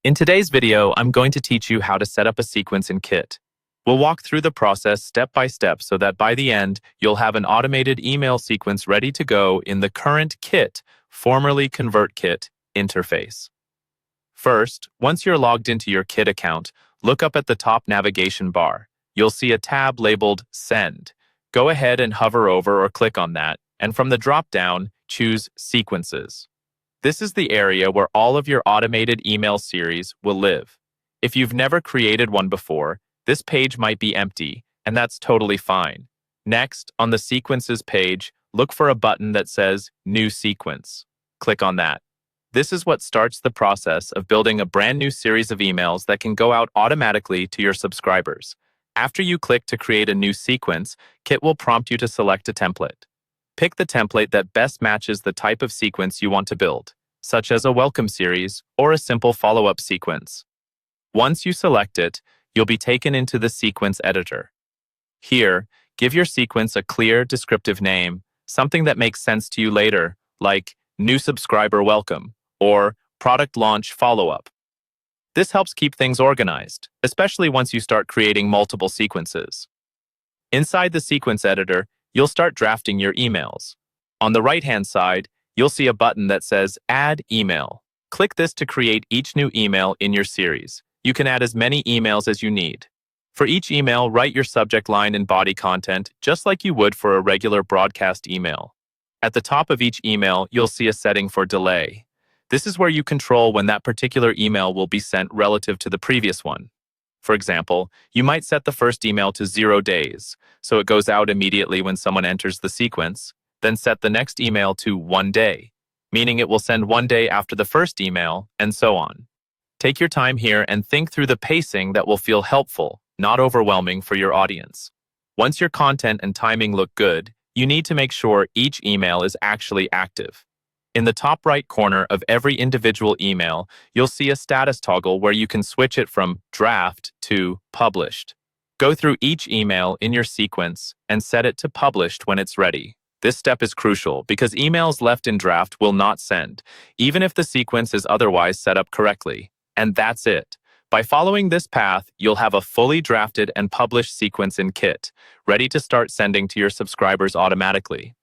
In today's video, I'm going to teach you how to set up a sequence in Kit. We'll walk through the process step by step so that by the end, you'll have an automated email sequence ready to go in the current Kit, formerly ConvertKit, interface. First, once you're logged into your Kit account, look up at the top navigation bar. You'll see a tab labeled Send. Go ahead and hover over or click on that, and from the drop-down, choose Sequences. This is the area where all of your automated email series will live. If you've never created one before, this page might be empty, and that's totally fine. Next, on the Sequences page, look for a button that says New Sequence. Click on that. This is what starts the process of building a brand new series of emails that can go out automatically to your subscribers. After you click to create a new sequence, Kit will prompt you to select a template. Pick the template that best matches the type of sequence you want to build, such as a welcome series or a simple follow-up sequence. Once you select it, you'll be taken into the sequence editor. Here, give your sequence a clear, descriptive name, something that makes sense to you later, like New Subscriber Welcome or Product Launch Follow-up. This helps keep things organized, especially once you start creating multiple sequences. Inside the sequence editor, you'll start drafting your emails. On the right-hand side, you'll see a button that says Add Email. Click this to create each new email in your series. You can add as many emails as you need. For each email, write your subject line and body content just like you would for a regular broadcast email. At the top of each email, you'll see a setting for delay. This is where you control when that particular email will be sent relative to the previous one. For example, you might set the first email to 0 days, so it goes out immediately when someone enters the sequence, then set the next email to 1 day, meaning it will send 1 day after the first email, and so on. Take your time here and think through the pacing that will feel helpful, not overwhelming for your audience. Once your content and timing look good, you need to make sure each email is actually active. In the top right corner of every individual email, you'll see a status toggle where you can switch it from draft to published. Go through each email in your sequence and set it to published when it's ready. This step is crucial because emails left in draft will not send, even if the sequence is otherwise set up correctly. And that's it. By following this path, you'll have a fully drafted and published sequence in Kit, ready to start sending to your subscribers automatically.